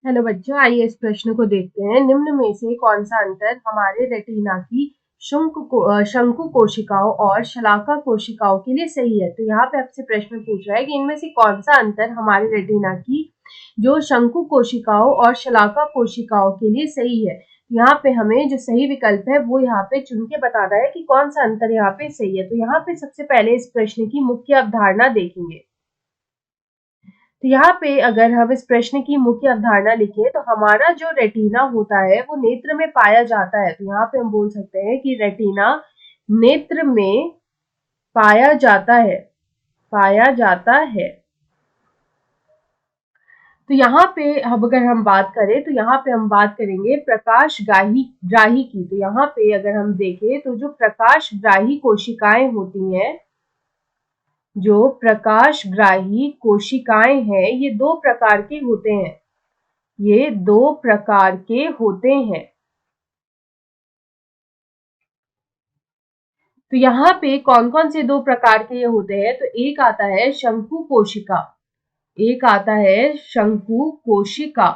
Hello बच्चों, आइए इस प्रश्न को देखते हैं। निम्न में से कौन सा अंतर हमारे रेटिना की शंकु कोशिकाओं और शलाका कोशिकाओं के लिए सही है। तो यहाँ पे आपसे प्रश्न पूछ रहा है कि इनमें से कौन सा अंतर हमारे रेटिना की जो शंकु कोशिकाओं और शलाका कोशिकाओं के लिए सही है। यहाँ पे हमें जो सही विकल्प है वो यहाँ पे चुन के बताना है कि कौन सा अंतर यहाँ पे सही है। तो यहाँ पे सबसे पहले इस प्रश्न की मुख्य अवधारणा देखेंगे। तो यहाँ पे अगर हम इस प्रश्न की मुख्य अवधारणा लिखें तो हमारा जो रेटिना होता है वो नेत्र में पाया जाता है। तो यहाँ पे हम बोल सकते हैं कि रेटिना नेत्र में पाया जाता है, पाया जाता है। तो यहाँ पे अब अगर हम बात करें तो यहाँ पे हम बात करेंगे प्रकाश ग्राही की। तो यहाँ पे अगर हम देखें तो जो प्रकाश ग्राही कोशिकाएं होती हैं, जो प्रकाशग्राही कोशिकाएं हैं, ये दो प्रकार के होते हैं। ये दो प्रकार के होते हैं। तो यहाँ पे कौन कौन से दो प्रकार के होते हैं? तो एक आता है शंकु कोशिका, एक आता है शंकु कोशिका,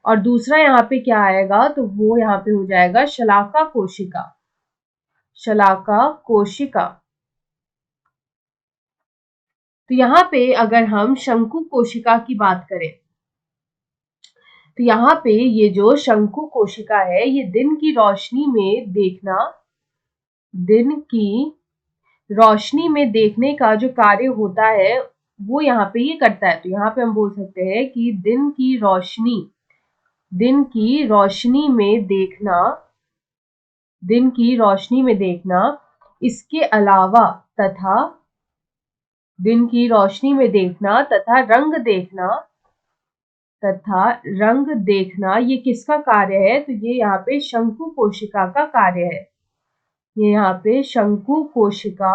और दूसरा यहाँ पे क्या आएगा? तो वो यहाँ पे हो जाएगा शलाका कोशिका, शलाका कोशिका। तो यहाँ पे अगर हम शंकु कोशिका की बात करें तो यहाँ पे ये जो शंकु कोशिका है ये दिन की रोशनी में देखना, दिन की रोशनी में देखने का जो कार्य होता है वो यहाँ पे ये करता है। तो यहाँ पे हम बोल सकते हैं कि दिन की रोशनी में देखना, दिन की रोशनी में देखना, इसके अलावा तथा दिन की रोशनी में देखना तथा रंग देखना ये किसका कार्य है? तो ये यहाँ पे शंकु कोशिका का कार्य है। ये यहाँ पे शंकु कोशिका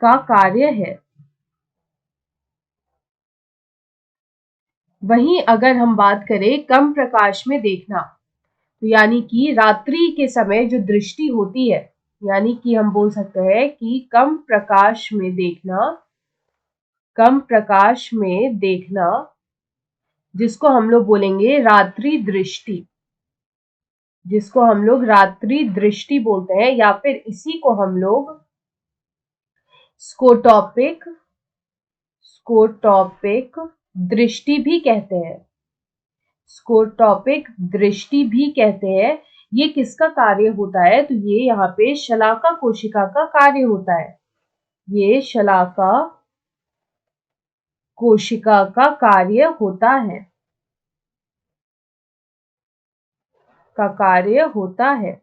का कार्य है। वहीं अगर हम बात करें कम प्रकाश में देखना, तो यानी कि रात्रि के समय जो दृष्टि होती है, यानी कि हम बोल सकते हैं कि कम प्रकाश में देखना, कम प्रकाश में देखना, जिसको हम लोग बोलेंगे रात्रि दृष्टि, जिसको हम लोग रात्रि दृष्टि बोलते हैं, या फिर इसी को हम लोग स्कोटॉपिक दृष्टि भी कहते हैं, स्कोटॉपिक दृष्टि भी कहते हैं। ये किसका कार्य होता है? तो ये यहाँ पे शलाका कोशिका का कार्य होता है। ये शलाका कोशिका का कार्य होता है, का कार्य होता है।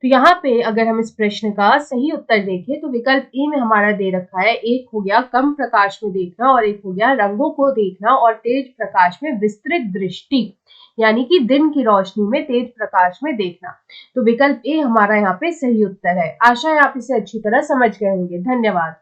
तो यहाँ पे अगर हम इस प्रश्न का सही उत्तर देखें तो विकल्प ए में हमारा दे रखा है, एक हो गया कम प्रकाश में देखना और एक हो गया रंगों को देखना और तेज प्रकाश में विस्तृत दृष्टि, यानी कि दिन की रोशनी में तेज प्रकाश में देखना। तो विकल्प ए हमारा यहाँ पे सही उत्तर है। आशा है आप इसे अच्छी तरह समझ गए होंगे। धन्यवाद।